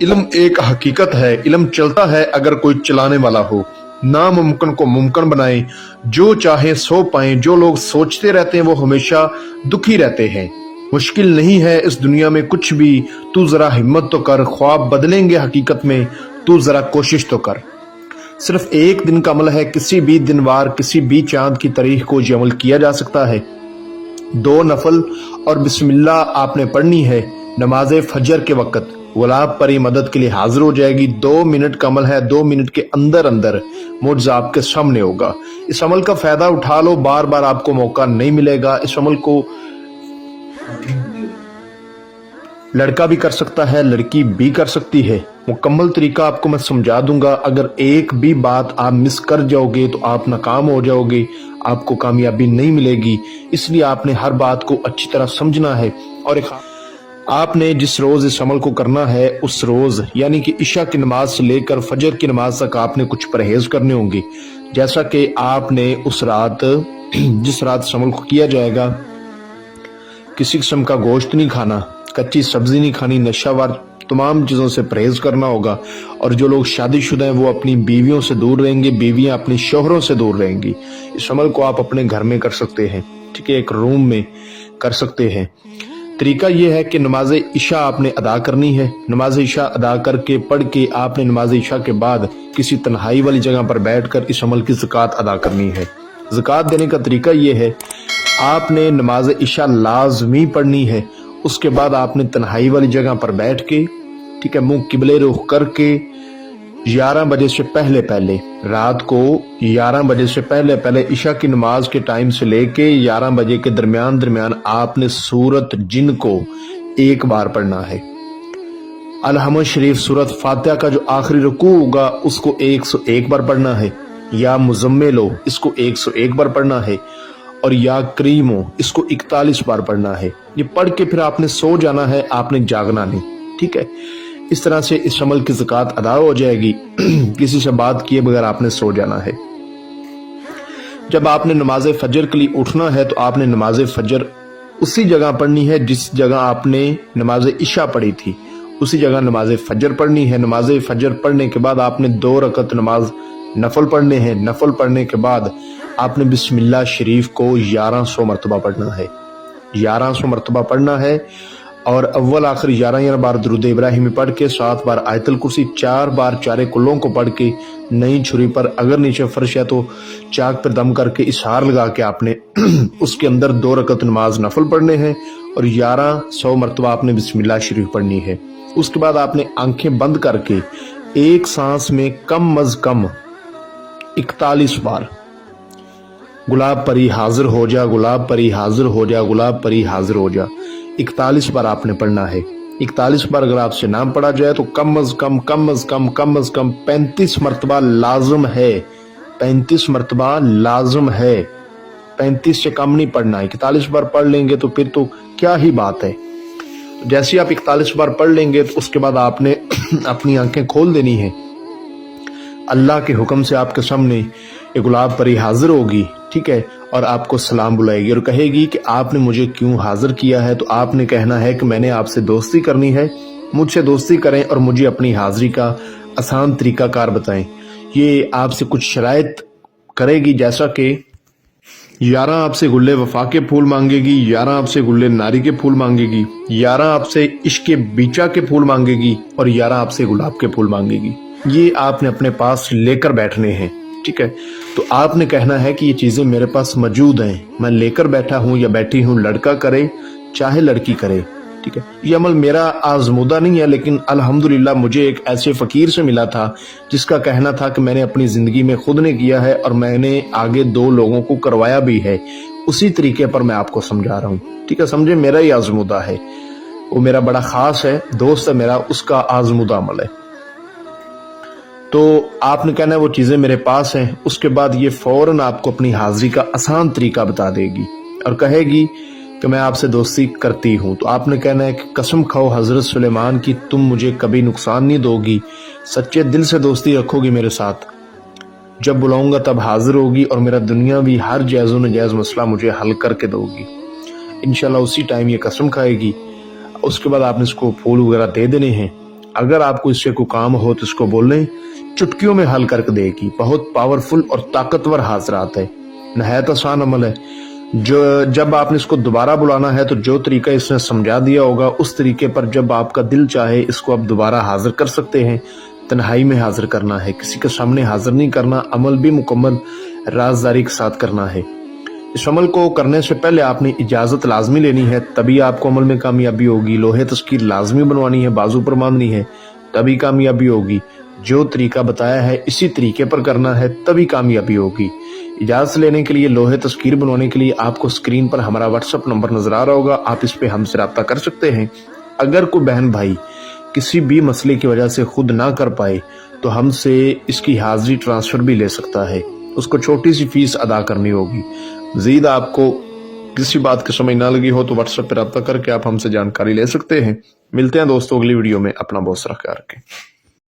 इल्म एक हकीकत है, इल्म चलता है अगर कोई चलाने वाला हो। नामुमकिन को मुमकिन बनाए, जो चाहे सो पाए। जो लोग सोचते रहते हैं वो हमेशा दुखी रहते हैं। मुश्किल नहीं है इस दुनिया में कुछ भी, तू जरा हिम्मत तो कर। ख्वाब बदलेंगे हकीकत में, तू जरा कोशिश तो कर। सिर्फ एक दिन का अमल है, किसी भी दिन वार किसी भी चांद की तारीख को ये अमल किया जा सकता है। 2 नफल और बिस्मिल्लाह आपने पढ़नी है नमाज फजर के वक्त। गुलाब परी मदद के लिए हाजिर हो जाएगी। 2 मिनट का अमल है, 2 मिनट के अंदर अंदर मुआवजा आपके सामने होगा। इस अमल का फायदा उठा लो, बार बार आपको मौका नहीं मिलेगा। इस अमल को लड़का भी कर सकता है, लड़की भी कर सकती है। मुकम्मल तरीका आपको मैं समझा दूंगा। अगर एक भी बात आप मिस कर जाओगे तो आप नाकाम हो जाओगे, आपको कामयाबी नहीं मिलेगी। इसलिए आपने हर बात को अच्छी तरह समझना है। और आपने जिस रोज इस अमल को करना है उस रोज यानी कि इशा की नमाज से लेकर फजर की नमाज तक आपने कुछ परहेज करने होंगे। जैसा कि आपने उस रात जिस रात इस अमल को किया जाएगा, किसी किस्म का गोश्त नहीं खाना, कच्ची सब्जी नहीं खानी, नशावर तमाम चीज़ों से परहेज करना होगा। और जो लोग शादीशुदा हैं वो अपनी बीवियों से दूर रहेंगे, बीवियां अपनी शोहरों से दूर रहेंगी। इस अमल को आप अपने घर में कर सकते हैं, ठीक है, एक रूम में कर सकते हैं। तरीका यह है कि नमाज इशा आपने अदा करनी है। नमाज इशा अदा करके पढ़ के आपने नमाज इशा के बाद किसी तन्हाई वाली जगह पर बैठकर इस अमल की ज़कात अदा करनी है। ज़कात देने का तरीका यह है, आपने नमाज इशा लाजमी पढ़नी है। उसके बाद आपने तन्हाई वाली जगह पर बैठ के, ठीक है, मुंह किबले रुख करके 11 बजे से पहले पहले, रात को 11 बजे से पहले पहले इशा की नमाज के टाइम से लेके 11 बजे के दरमियान आपने सूरत जिन को 1 बार पढ़ना है। अलहमद शरीफ सूरत फातिहा का जो आखिरी रुकू होगा उसको 101 बार पढ़ना है। या मुजम्मिलो इसको 101 बार पढ़ना है। और या करीमो इसको 41 बार पढ़ना है। ये पढ़ के फिर आपने सो जाना है, आपने जागना नहीं, ठीक है। इस तरह से इस अमल की ज़कात अदा हो जाएगी। किसी से बात किए बगैर आपने सो जाना है। जब आपने नमाज फजर के लिए उठना है तो आपने नमाज फजर उसी जगह पढ़नी है जिस जगह आपने नमाज इशा पढ़ी थी, उसी जगह नमाज फजर पढ़नी है। नमाज फजर पढ़ने के बाद आपने 2 रकत नमाज नफल पढ़ने हैं। नफल पढ़ने के बाद आपने बिस्मिल्लाह शरीफ को 1100 मरतबा पढ़ना है। 1100 मरतबा पढ़ना है। और अव्वल आखिर 11 बार दुरूद इब्राहिमी पढ़ के 7 बार आयतुल कुर्सी, 4 बार चारे कुल्लों को पढ़ के नई छुरी पर, अगर नीचे फर्श है तो चाक पर दम करके इशार लगा के आपने उसके अंदर 2 रकत नमाज नफल पढ़ने हैं। और 1100 मरतबा आपने बिस्मिल्लाह शरीफ पढ़नी है। उसके बाद आपने आंखें बंद करके एक सांस में कम अज कम 41 बार गुलाब परी हाजिर हो जा, गुलाब परी हाजिर हो जा, गुलाब परी हाजिर हो जा 41 बार आपने पढ़ना है। 41 बार अगर आपसे नाम पढ़ा जाए तो कम अज कम 35 मरतबा लाजम है। 35 मरतबा लाजम है, 35 से कम नहीं पढ़ना है। 41 बार पढ़ लेंगे तो फिर तो क्या ही बात है। जैसे आप 41 बार पढ़ लेंगे तो उसके बाद आपने अपनी आंखें खोल देनी है। अल्लाह के हुक्म से आपके सामने ये गुलाब परी हाजिर होगी, ठीक है, और आपको सलाम बुलाएगी और कहेगी कि आपने मुझे क्यों हाजिर किया है। तो आपने कहना है कि मैंने आपसे दोस्ती करनी है, मुझसे दोस्ती करें और मुझे अपनी हाजिरी का आसान तरीका कार बताएं। ये आपसे कुछ शराइत करेगी, जैसा कि 11 आपसे गुल्ले वफा के फूल मांगेगी, 11 आपसे गुल्ले नारी के फूल मांगेगी, 11 आपसे इश्क के बीचा के फूल मांगेगी और 11 आपसे गुलाब के फूल मांगेगी। ये आपने अपने पास लेकर बैठने हैं, ठीक है। तो आपने कहना है कि ये चीज़ें मेरे पास मौजूद हैं, मैं लेकर बैठा हूँ या बैठी हूँ, लड़का करे चाहे लड़की करे, ठीक है। ये अमल मेरा आजमूदा नहीं है, लेकिन अल्हम्दुलिल्लाह मुझे एक ऐसे फ़कीर से मिला था जिसका कहना था कि मैंने अपनी ज़िंदगी में खुद ने किया है और मैंने आगे 2 लोगों को करवाया भी है। उसी तरीके पर मैं आपको समझा रहा हूँ, ठीक है। समझे, मेरा ही आजमूदा है, वो मेरा बड़ा ख़ास है, दोस्त है मेरा, उसका आजमूदा अमल है। तो आपने कहना है वो चीज़ें मेरे पास हैं। उसके बाद ये फौरन आपको अपनी हाजिरी का आसान तरीका बता देगी और कहेगी कि मैं आपसे दोस्ती करती हूँ। तो आपने कहना है कि कसम खाओ हज़रत सुलेमान की, तुम मुझे कभी नुकसान नहीं दोगी, सच्चे दिल से दोस्ती रखोगी मेरे साथ। जब बुलाऊंगा तब हाजिर होगी और मेरा दुनियावी हर जायज़ नाजायज़ मसला मुझे हल करके दोगी। इंशाल्लाह उसी टाइम ये कसम खाएगी। उसके बाद आपने इसको फूल वगैरह दे देने हैं अगर आपको इससे कोई काम हो तो इसको बोलें, चुटकियों में हल करके देगी। बहुत पावरफुल और ताकतवर हाजरात है, नहायत आसान अमल है। जो जब आपने इसको दोबारा बुलाना है तो जो तरीका इसने समझा दिया होगा उस तरीके पर जब आपका दिल चाहे इसको आप दोबारा हाजिर कर सकते हैं। तन्हाई में हाजिर करना है, किसी के सामने हाजिर नहीं करना। अमल भी मुकम्मल राजदारी के साथ करना है। इस अमल को करने से पहले आपने इजाजत लाजमी लेनी है, तभी आपको अमल में कामयाबी होगी। लोहे तस्कीर लाजमी बनवानी है, बाजू पर बांधनी है, तभी कामयाबी होगी। जो तरीका बताया है इसी तरीके पर करना है, तभी कामयाबी होगी। इजाजत लेने के लिए, लोहे तस्कीर बनवाने के लिए आपको स्क्रीन पर हमारा व्हाट्सएप नंबर नजर आ रहा होगा, आप इस पे हमसे रब्ता कर सकते हैं। अगर कोई बहन भाई किसी भी मसले की वजह से खुद ना कर पाए तो हमसे इसकी हाजिरी ट्रांसफर भी ले सकता है, उसको छोटी सी फीस अदा करनी होगी। मजीद आपको किसी बात की समझ ना लगी हो तो व्हाट्सएप पर रब्ता करके आप हमसे जानकारी ले सकते हैं। मिलते हैं दोस्तों अगली वीडियो में, अपना बहुत सारा ख्याल रखें।